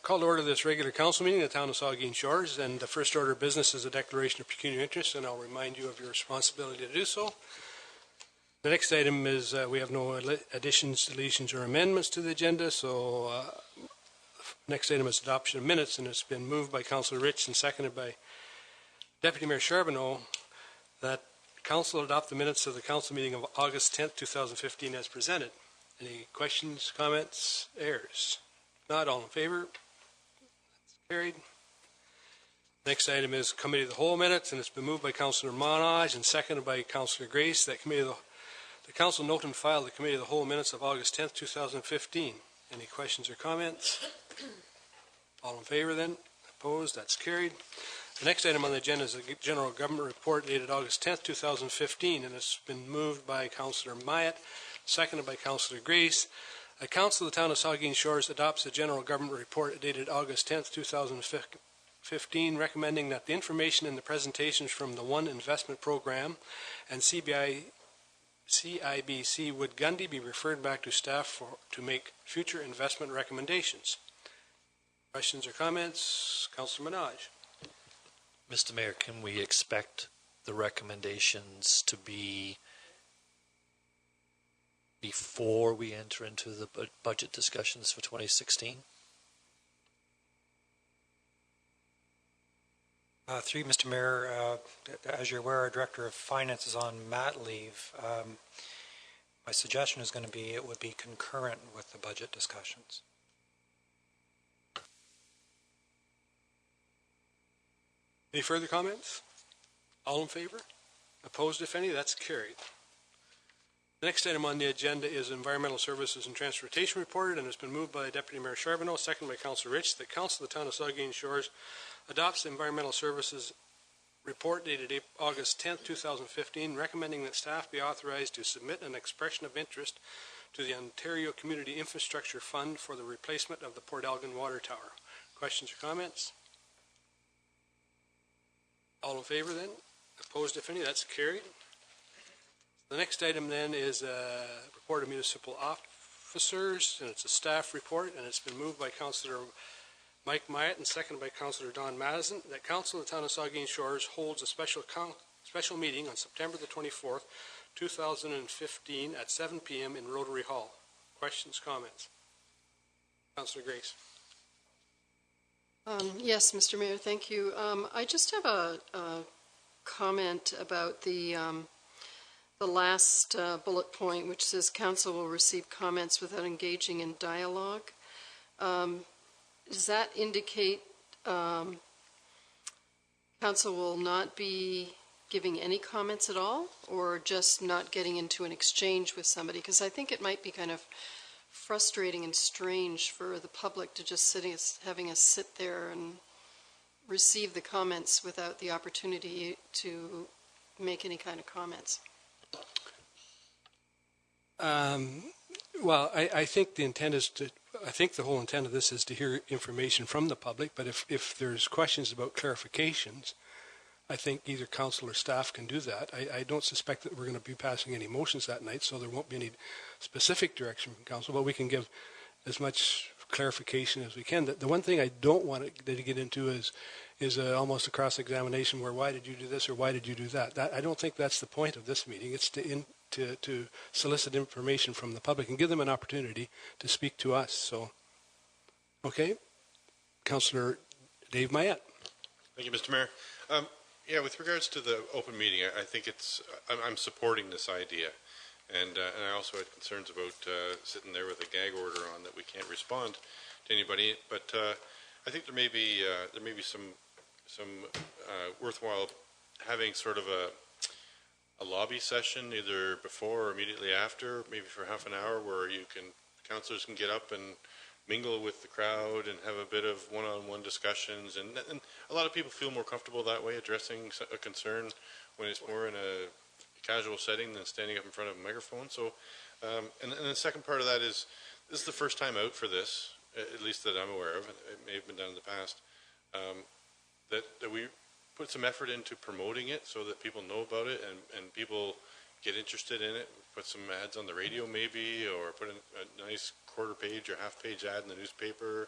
Call to order this regular council meeting in the town of Saugeen Shores, and the first order of business is a declaration of pecuniary interest, and I'll remind you of your responsibility to do so. The next item is we have no additions, deletions, or amendments to the agenda, so next item is adoption of minutes, and it's been moved by Councillor Rich and seconded by Deputy Mayor Charbonneau that council adopt the minutes of the council meeting of August 10th, 2015 as presented. Any questions, comments, errors? Not, all in favor? That's carried. Next item is Committee of the Whole minutes, and it's been moved by Councillor Monage and seconded by Councillor Grace that the council note and file the Committee of the Whole minutes of August 10th, 2015. Any questions or comments? All in favor then? Opposed? That's carried. The next item on the agenda is the General Government Report dated August 10th, 2015, and it's been moved by Councillor Myatt, seconded by Councillor Grace. The Council of the Town of Saugeen Shores adopts the General Government Report dated August 10th, 2015, recommending that the information in the presentations from the One Investment Program and CIBC Wood Gundy be referred back to staff to make future investment recommendations. Questions or comments? Councillor Monage. Mr. Mayor, can we expect the recommendations to be before we enter into the budget discussions for 2016? Through you, Mr. Mayor, as you're aware, our Director of Finance is on mat leave. My suggestion is going to be it would be concurrent with the budget discussions. Any further comments? All in favor? Opposed, if any? That's carried. The next item on the agenda is Environmental Services and Transportation Report, and it's been moved by Deputy Mayor Charbonneau, seconded by Councillor Rich, that Council of the Town of Saugeen Shores adopts the Environmental Services Report dated August 10th, 2015, recommending that staff be authorized to submit an expression of interest to the Ontario Community Infrastructure Fund for the replacement of the Port Elgin Water Tower. Questions or comments? All in favor then? Opposed, if any? That's carried. The next item then is a report of municipal officers, and it's a staff report, and it's been moved by Councillor Mike Myatt and seconded by Councillor Don Madison that Council of the Town of Saugeen Shores holds a special meeting on September the 24th, 2015 at 7 p.m. in Rotary Hall. Questions, comments? Councillor Grace. Yes, Mr. Mayor, thank you. I just have a comment about the last bullet point, which says Council will receive comments without engaging in dialogue. Does that indicate Council will not be giving any comments at all, or just not getting into an exchange with somebody? Because I think it might be kind of frustrating and strange for the public to just having us sit there and receive the comments without the opportunity to make any kind of comments. Well, I think the intent is to. I think the whole intent of this is to hear information from the public. But if there's questions about clarifications, I think either council or staff can do that. I don't suspect that we're going to be passing any motions that night, so there won't be any specific direction from council. But we can give as much clarification as we can. The one thing I don't want to get into is almost a cross-examination where why did you do this or why did you do that? I don't think that's the point of this meeting. It's to solicit information from the public and give them an opportunity to speak to us. So, okay, Councillor Dave Myatt. Thank you, Mr. Mayor. Yeah, with regards to the open meeting, I think I'm supporting this idea, and I also had concerns about sitting there with a gag order on that we can't respond to anybody. But I think there may be some worthwhile having sort of a lobby session either before or immediately after, maybe for half an hour, where councillors can get up and mingle with the crowd and have a bit of one-on-one discussions, and a lot of people feel more comfortable that way addressing a concern when it's more in a casual setting than standing up in front of a microphone. So, and the second part of that is this is the first time out for this, at least that I'm aware of. It may have been done in the past. That we put some effort into promoting it so that people know about it and people get interested in it. Put some ads on the radio maybe, or put a nice quarter page or half page ad in the newspaper.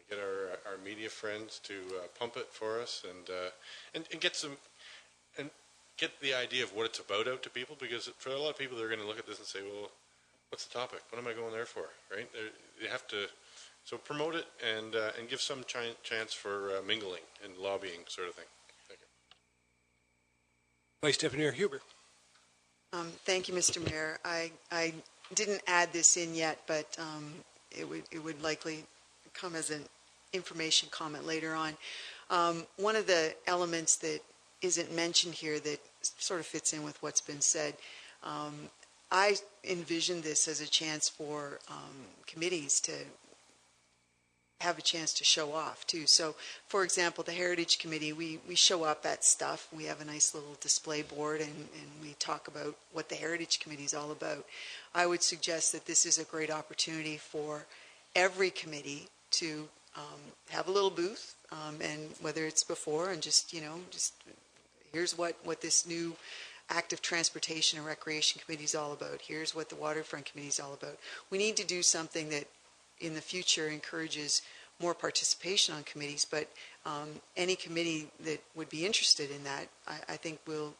Get our our media friends to pump it for us and get some and get the idea of what it's about out to people, because for a lot of people they're going to look at this and say, well, what's the topic? What am I going there for? Right? You have to promote it and give some chance for mingling and lobbying sort of thing. Thank you. Vice Deputy Mayor Huber. Thank you, Mr. Mayor. I didn't add this in yet, but it would likely come as an information comment later on. One of the elements that isn't mentioned here that sort of fits in with what's been said, I envision this as a chance for committees to have a chance to show off too. So, for example, the Heritage Committee, we show up at stuff. We have a nice little display board, and we talk about what the Heritage Committee is all about. I would suggest that this is a great opportunity for every committee to have a little booth, and whether it's before and just here's what this new active transportation and recreation committee is all about. Here's what the waterfront committee is all about. We need to do something that in the future encourages more participation on committees, but any committee that would be interested in that, I think will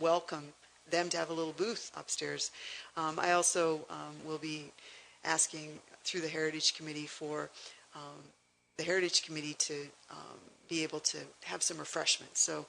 welcome them to have a little booth upstairs. I also will be asking through the Heritage Committee for the Heritage Committee to be able to have some refreshments. So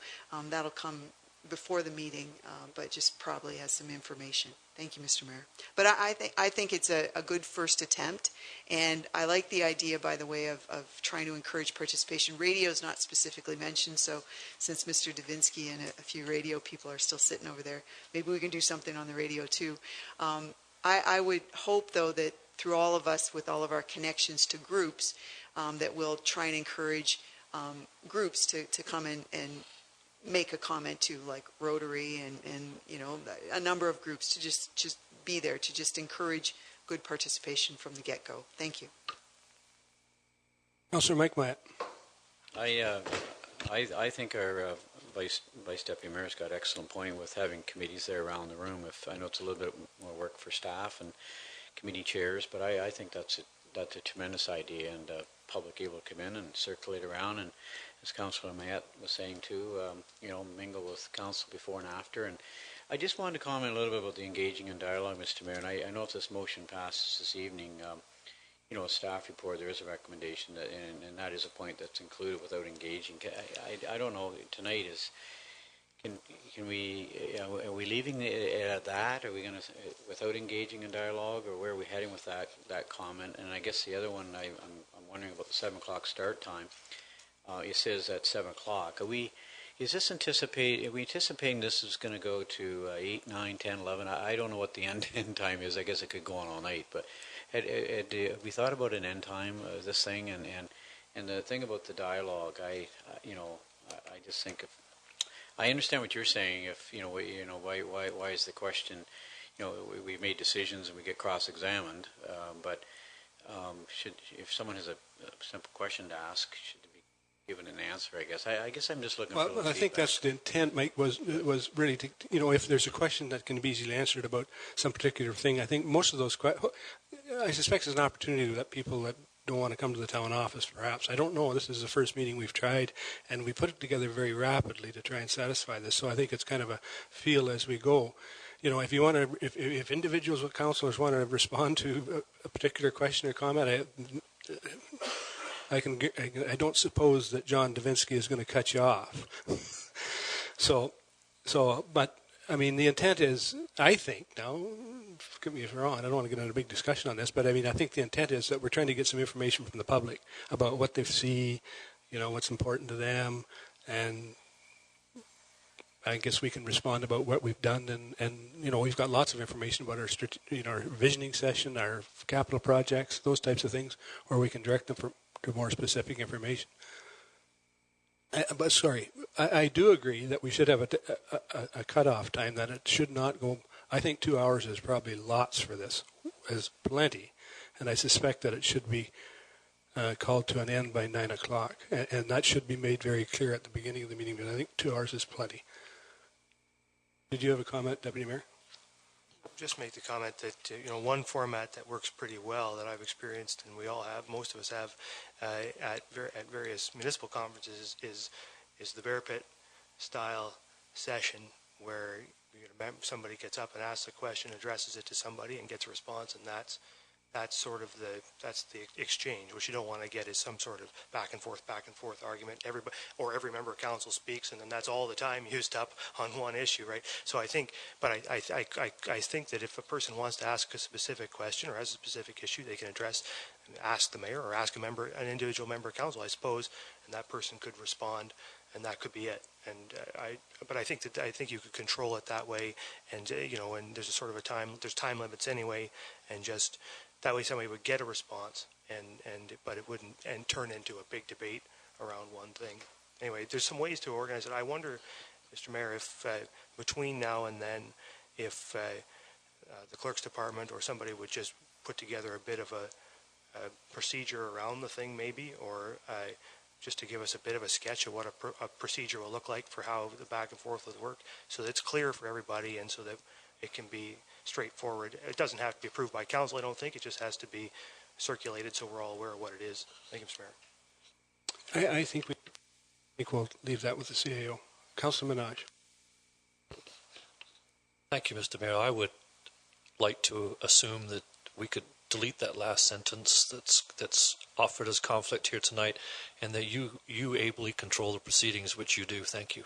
that'll come before the meeting, but just probably has some information. Thank you, Mr. Mayor. But I think it's a good first attempt, and I like the idea, by the way, of trying to encourage participation. Radio is not specifically mentioned, so since Mr. Davinsky and a few radio people are still sitting over there, maybe we can do something on the radio too. I would hope, though, that through all of us, with all of our connections to groups, that we'll try and encourage groups to come in and make a comment to, like Rotary and a number of groups, to just be there, to just encourage good participation from the get-go. Thank you. Councillor Mike Myatt. I think our Vice Deputy Mayor's got an excellent point with having committees there around the room. If I know it's a little bit more work for staff and committee chairs, but I think that's a tremendous idea, and public able to come in and circulate around, and as Councillor Myatt was saying too, mingle with council before and after. And I just wanted to comment a little bit about the engaging in dialogue, Mr. Mayor. And I know if this motion passes this evening, a staff report, there is a recommendation that, and that is a point that's included without engaging. I don't know tonight is. Can we? Are we leaving it at that? Are we going to without engaging in dialogue, or where are we heading with that comment? And I guess the other one, I'm wondering about the 7 o'clock start time. It says at 7 o'clock. Are we anticipating this is going to go to 8, 9, 10, 11? I don't know what the end time is. I guess it could go on all night. But have we thought about an end time of this thing? And the thing about the dialogue, I just think if I understand what you're saying. If why is the question? We made decisions and we get cross-examined. But if someone has a simple question to ask, should they be given an answer? I guess I'm just looking for. Well, I think that's the intent, Mike. Was really to if there's a question that can be easily answered about some particular thing. I think most of those. I suspect there's an opportunity that people that don't want to come to the town office, perhaps. I don't know. This is the first meeting we've tried, and we put it together very rapidly to try and satisfy this. So I think it's kind of a feel as we go. If you want to, if individuals with councillors want to respond to a particular question or comment, I don't suppose that John Davinsky is going to cut you off. But I mean, the intent is, I think, now, forgive me if I'm wrong, I don't want to get into a big discussion on this, but I mean, I think the intent is that we're trying to get some information from the public about what they see, what's important to them, and I guess we can respond about what we've done, and we've got lots of information about our visioning session, our capital projects, those types of things, where we can direct them to more specific information. But sorry, I do agree that we should have a cutoff time, that it should not go. I think 2 hours is probably lots for this, is plenty, and I suspect that it should be called to an end by 9 o'clock, and that should be made very clear at the beginning of the meeting. But I think 2 hours is plenty. Did you have a comment, Deputy Mayor? just make the comment that, one format that works pretty well that I've experienced, and we all have, most of us have, at various municipal conferences is the bear pit style session where somebody gets up and asks a question, addresses it to somebody, and gets a response, and that's the exchange. What you don't want to get is some sort of back and forth argument. Every member of council speaks, and then that's all the time used up on one issue, right? So I think that if a person wants to ask a specific question or has a specific issue, they can ask the mayor or ask an individual member of council, I suppose, and that person could respond, and that could be it. And I think you could control it that way, and and there's a sort of there's time limits anyway, and just that way somebody would get a response, but it wouldn't turn into a big debate around one thing. Anyway, there's some ways to organize it. I wonder, Mr. Mayor, if between now and then, if the clerk's department or somebody would just put together a bit of a procedure around the thing, maybe, or just to give us a bit of a sketch of what a procedure will look like for how the back and forth would work, so that it's clear for everybody and so that it can be straightforward. It doesn't have to be approved by council, I don't think. It just has to be circulated so we're all aware of what it is. Thank you, Mr. Mayor. I think we'll leave that with the CAO. Councilor Minaj. Thank you, Mr. Mayor. I would like to assume that we could delete that last sentence that's offered as conflict here tonight, and that you ably control the proceedings, which you do. Thank you.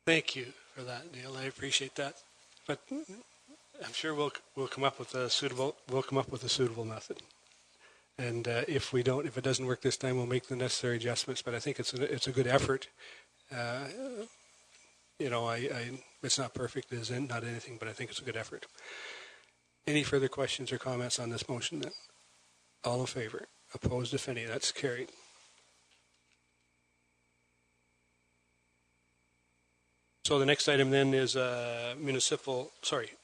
Thank you for that, Neil. I appreciate that. But I'm sure we'll come up with a suitable method. And if it doesn't work this time, we'll make the necessary adjustments. But I think it's a good effort. It's not perfect, it isn't, not anything, but I think it's a good effort. Any further questions or comments on this motion then? All in favor? Opposed, if any? That's carried. So the next item then is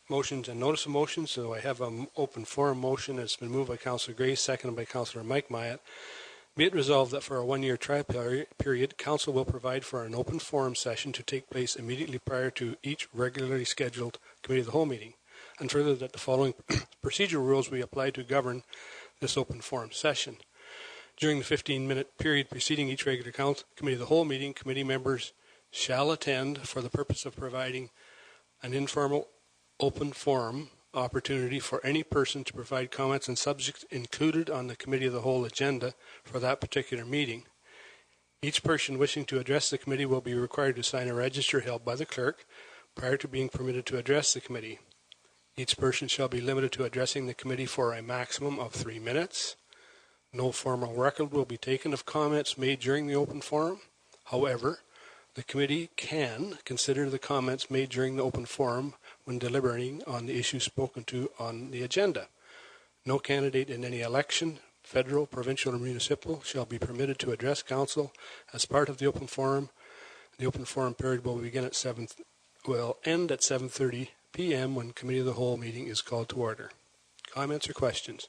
motions and notice of motions. So I have an open forum motion. It's been moved by Councillor Grace, seconded by Councillor Mike Myatt. Be it resolved that for a one-year trial period, Council will provide for an open forum session to take place immediately prior to each regularly scheduled Committee of the Whole meeting, and further that the following procedural rules be applied to govern this open forum session. During the 15-minute period preceding each regular Committee of the Whole meeting, committee members shall attend for the purpose of providing an informal open forum opportunity for any person to provide comments and subjects included on the Committee of the Whole agenda for that particular meeting. Each person wishing to address the committee will be required to sign a register held by the clerk prior to being permitted to address the committee. Each person shall be limited to addressing the committee for a maximum of 3 minutes. No formal record will be taken of comments made during the open forum. However, the committee can consider the comments made during the open forum when deliberating on the issues spoken to on the agenda. No candidate in any election, federal, provincial, or municipal, shall be permitted to address council as part of the open forum. The open forum period will end at 7:30 p.m. when Committee of the Whole meeting is called to order. Comments or questions?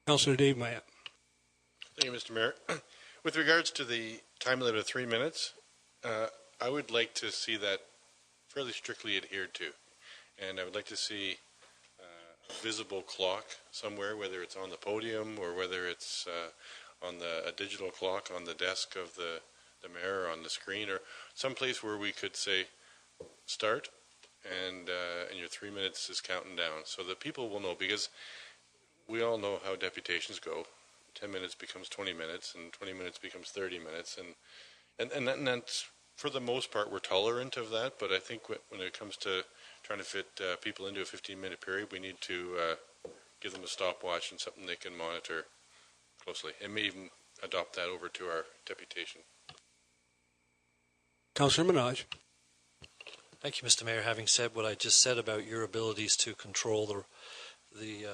Councillor Dave Myatt. Thank you, Mr. Mayor. With regards to the time limit of 3 minutes, I would like to see that fairly strictly adhered to. And I would like to see a visible clock somewhere, whether it's on the podium or whether it's on a digital clock on the desk of the mayor or on the screen, or someplace where we could say, start, and your 3 minutes is counting down, so that people will know, because we all know how deputations go. 10 minutes becomes 20 minutes, and 20 minutes becomes 30 minutes, and that's, for the most part, we're tolerant of that. But I think when it comes to trying to fit people into a 15-minute period, we need to give them a stopwatch and something they can monitor closely, and may even adopt that over to our deputation. Councillor Minaj. Thank you, Mr. Mayor. Having said what I just said about your abilities to control the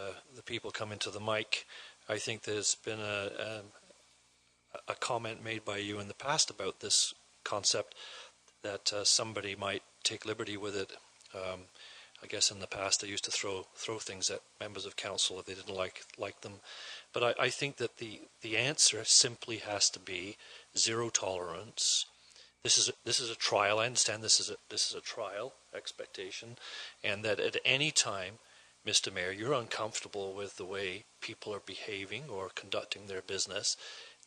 people coming to the mic, I think there's been a comment made by you in the past about this concept that somebody might take liberty with it. I guess in the past I used to throw things at members of council if they didn't like them. But I think that the answer simply has to be zero tolerance. This is a trial. I understand this is a trial expectation, and that at any time, Mr. Mayor, you're uncomfortable with the way people are behaving or conducting their business,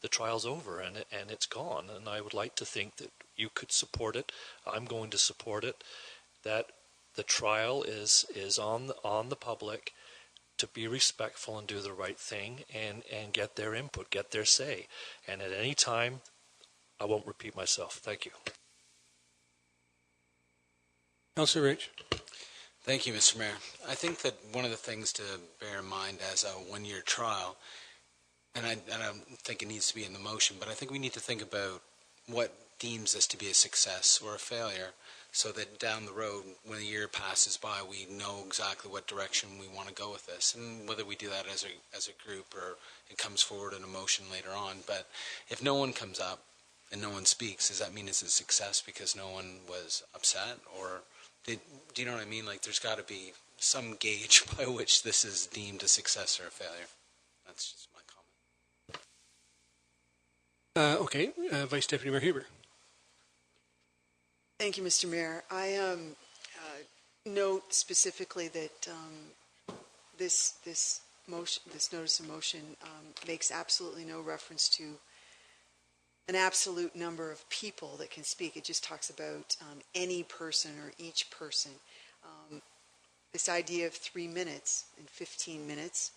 the trial's over and it's gone. And I would like to think that you could support it. I'm going to support it. That the trial is on the public to be respectful and do the right thing and get their input, get their say. And at any time, I won't repeat myself. Thank you. Councillor Rich. Thank you, Mr. Mayor. I think that one of the things to bear in mind as a one-year trial, and I don't think it needs to be in the motion, but I think we need to think about what deems this to be a success or a failure, so that down the road, when a year passes by, we know exactly what direction we want to go with this, and whether we do that as a group or it comes forward in a motion later on. But if no one comes up and no one speaks, does that mean it's a success because no one was upset? Or do you know what I mean? Like, there's got to be some gauge by which this is deemed a success or a failure. That's just my comment. Okay, Vice Deputy Mayor Huber. Thank you, Mr. Mayor. I note specifically that this notice of motion makes absolutely no reference to an absolute number of people that can speak. It just talks about any person or each person. This idea of 3 minutes and 15 minutes,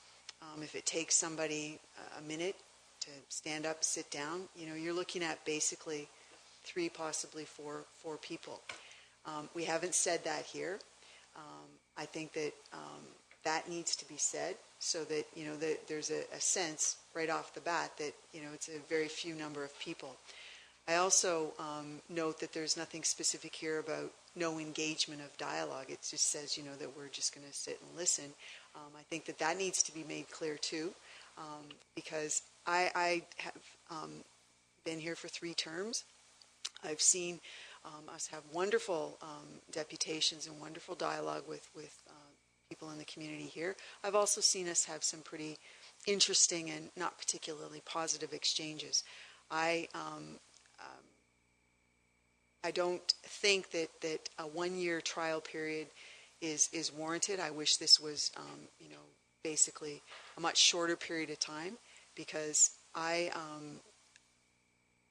if it takes somebody a minute to stand up, sit down, you're looking at basically 3, possibly 4 people. We haven't said that here. I think that that needs to be said so that, that there's a sense right off the bat that, it's a very few number of people. I also note that there's nothing specific here about no engagement of dialogue. It just says, that we're just going to sit and listen. I think that needs to be made clear too, because I have been here for 3 terms. I've seen us have wonderful deputations and wonderful dialogue with people in the community here. I've also seen us have some pretty interesting and not particularly positive exchanges. I don't think that a 1-year trial period is warranted. I wish this was, basically a much shorter period of time, because I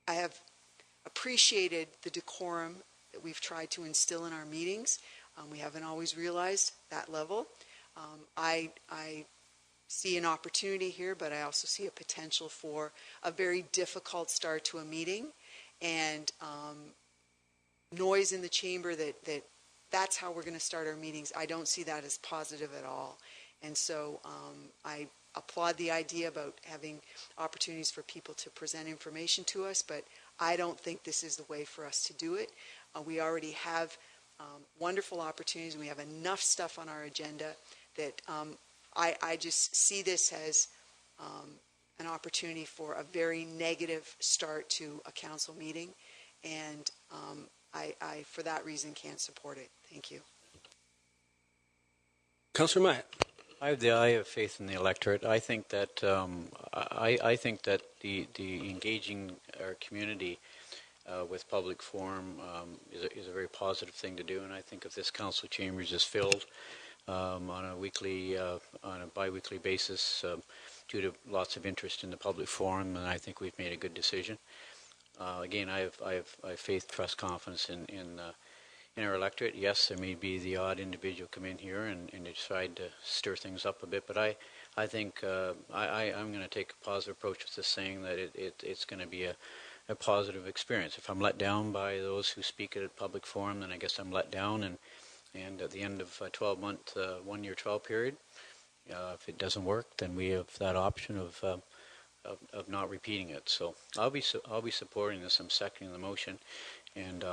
have appreciated the decorum that we've tried to instill in our meetings. We haven't always realized that level. I see an opportunity here, but I also see a potential for a very difficult start to a meeting, and noise in the chamber that's how we're going to start our meetings. I don't see that as positive at all. And so I applaud the idea about having opportunities for people to present information to us, but I don't think this is the way for us to do it. We already have wonderful opportunities. We have enough stuff on our agenda that I just see this as an opportunity for a very negative start to a council meeting, and I for that reason, can't support it. Thank you. Councillor Myatt. I have faith in the electorate. I think that I think that the engaging our community with public forum is a very positive thing to do, and I think if this council chambers is filled on a bi-weekly basis due to lots of interest in the public forum, and I think we've made a good decision. Again, I have faith, trust, confidence in our electorate. Yes, there may be the odd individual come in here and decide to stir things up a bit, but I think I'm going to take a positive approach with this, saying that it's going to be a positive experience. If I'm let down by those who speak at a public forum, then I guess I'm let down, and at the end of a 12-month, 1-year trial period, if it doesn't work, then we have that option of not repeating it. So I'll be supporting this. I'm seconding the motion, and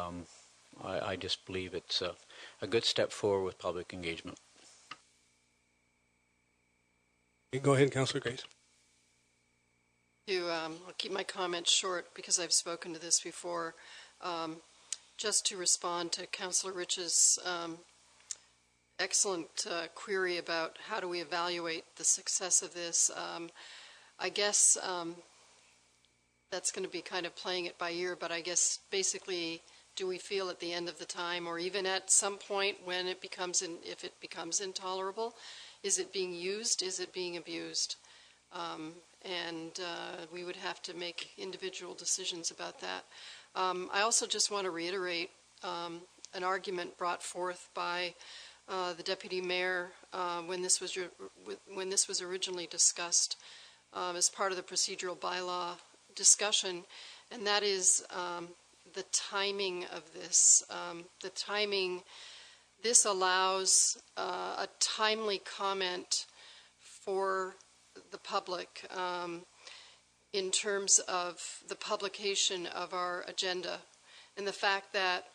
I just believe it's a good step forward with public engagement. Go ahead, Councillor Grace. I'll keep my comments short because I've spoken to this before. Just to respond to Councillor Rich's excellent query about how do we evaluate the success of this. I guess that's going to be kind of playing it by ear, but I guess basically, do we feel at the end of the time, or even at some point when it becomes, if it becomes intolerable, is it being used? Is it being abused? We would have to make individual decisions about that. I also just want to reiterate an argument brought forth by the deputy mayor when this was originally discussed as part of the procedural bylaw discussion, and that is the timing of this. The timing. This allows a timely comment for the public in terms of the publication of our agenda, and the fact that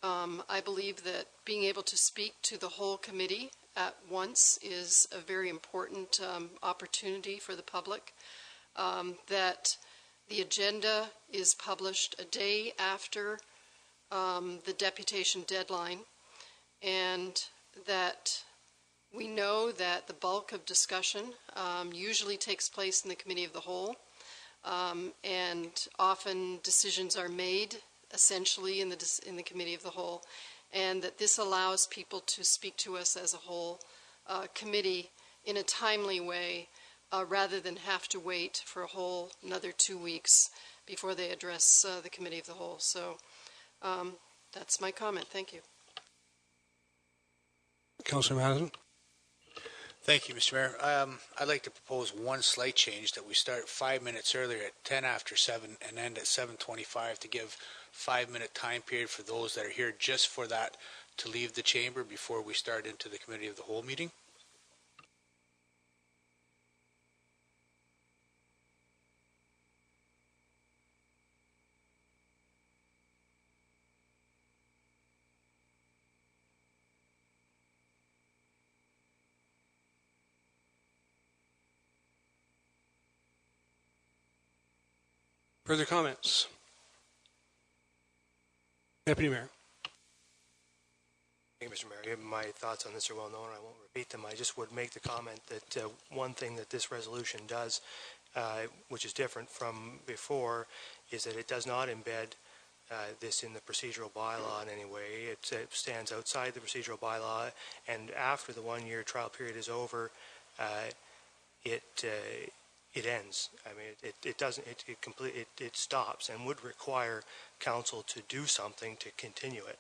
I believe that being able to speak to the whole committee at once is a very important opportunity for the public, that the agenda is published a day after the deputation deadline, and that we know that the bulk of discussion usually takes place in the Committee of the Whole, and often decisions are made essentially in the Committee of the Whole, and that this allows people to speak to us as a whole committee in a timely way, rather than have to wait for a whole another 2 weeks before they address the Committee of the Whole. So that's my comment. Thank you. Councillor Madison. Thank you, Mr. Mayor. I'd like to propose one slight change, that we start 5 minutes earlier at 10 after 7 and end at 7:25 to give 5-minute time period for those that are here just for that to leave the chamber before we start into the Committee of the Whole meeting. Further comments? Deputy Mayor. Thank you, Mr. Mayor. My thoughts on this are well known. I won't repeat them. I just would make the comment that one thing that this resolution does, which is different from before, is that it does not embed this in the procedural bylaw in any way. It stands outside the procedural bylaw, and after the 1-year trial period is over, it ends. I mean, it doesn't. It stops, and would require council to do something to continue it.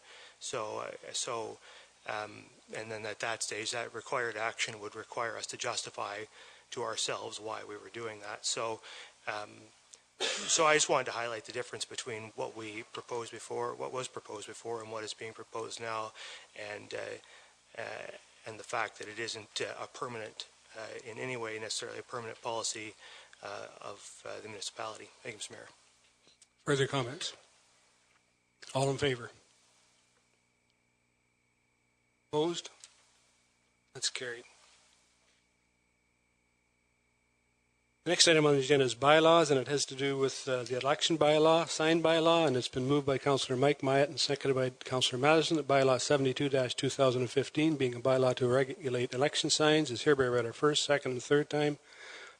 And then at that stage, that required action would require us to justify to ourselves why we were doing that. So I just wanted to highlight the difference between what we proposed before, what was proposed before, and what is being proposed now, and the fact that it isn't a permanent, in any way necessarily a permanent policy of the municipality. Thank you, Mr. Mayor. Further comments? All in favor? Opposed? That's carried. The next item on the agenda is bylaws, and it has to do with the election bylaw, signed bylaw, and it's been moved by Councillor Mike Myatt and seconded by Councillor Madison that bylaw 72-2015, being a bylaw to regulate election signs, is hereby read our first, second, and third time,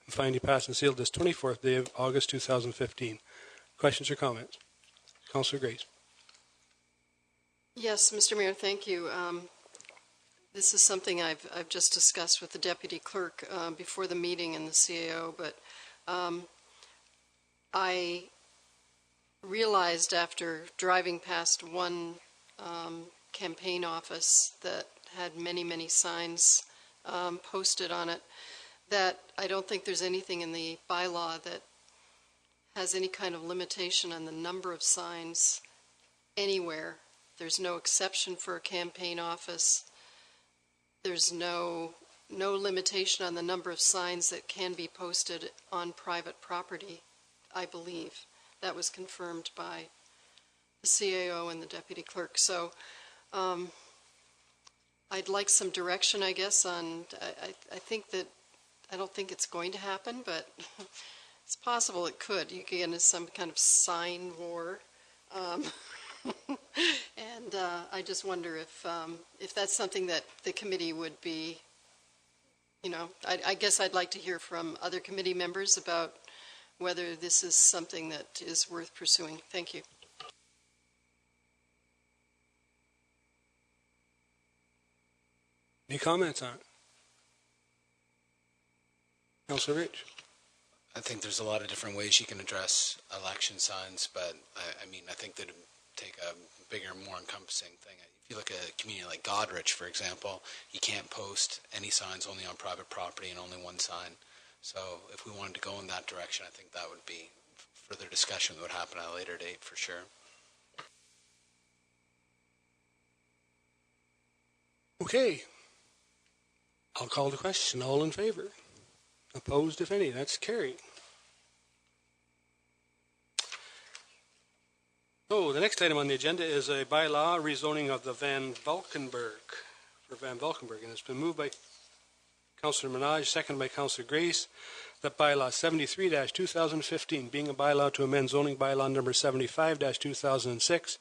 and finally passed and sealed this 24th day of August 2015. Questions or comments? Councillor Grace. Yes, Mr. Mayor, thank you. This is something I've just discussed with the deputy clerk before the meeting and the CAO, but I realized after driving past one campaign office that had many, many signs posted on it, that I don't think there's anything in the bylaw that has any kind of limitation on the number of signs anywhere. There's no exception for a campaign office. There's no limitation on the number of signs that can be posted on private property, I believe. That was confirmed by the CAO and the deputy clerk. So I'd like some direction, I guess, on, I think that, I don't think it's going to happen, but it's possible it could. You could get into some kind of sign war. And I just wonder if that's something that the committee would be, I guess I'd like to hear from other committee members about whether this is something that is worth pursuing. Thank you. Any comments on it? Councillor Rich? I think there's a lot of different ways you can address election signs, but I think that it would take a bigger, more encompassing thing. If you look at a community like Goderich, for example, you can't post any signs only on private property and only one sign. So if we wanted to go in that direction, I think that would be further discussion that would happen at a later date for sure. Okay. I'll call the question. All in favor? Opposed, if any? That's carried. So the next item on the agenda is a bylaw rezoning of the Van Valkenburg, and it's been moved by Councillor Minaj, seconded by Councillor Grace, that bylaw 73-2015, being a bylaw to amend zoning bylaw number 75-2006,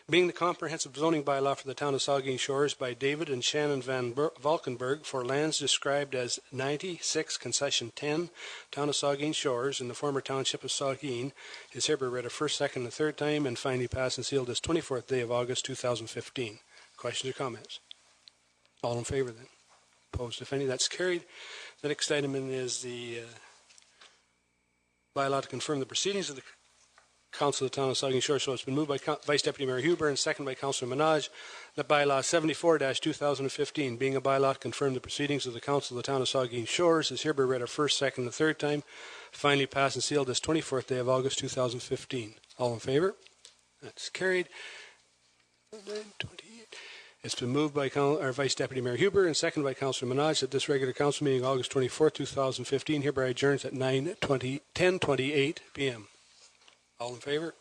being the comprehensive zoning bylaw for the town of Saugeen Shores by David and Shannon Van Valkenburg for lands described as 96 Concession 10, town of Saugeen Shores in the former township of Saugeen, is hereby read a first, second, and third time and finally passed and sealed this 24th day of August 2015. Questions or comments? All in favor then? Opposed, if any? That's carried. The next item is the bylaw to confirm the proceedings of the Council of the Town of Saugeen Shores. So it's been moved by Vice Deputy Mayor Huber and seconded by Councillor Minaj that bylaw 74-2015, being a bylaw to confirm the proceedings of the Council of the Town of Saugeen Shores, is hereby read a first, second, and third time, finally passed and sealed this 24th day of August 2015. All in favor? That's carried. 9:28. It's been moved by our Vice Deputy Mayor Huber and seconded by Councillor Minaj that this regular council meeting, August 24th, 2015, hereby adjourns at 10:28 p.m. All in favor?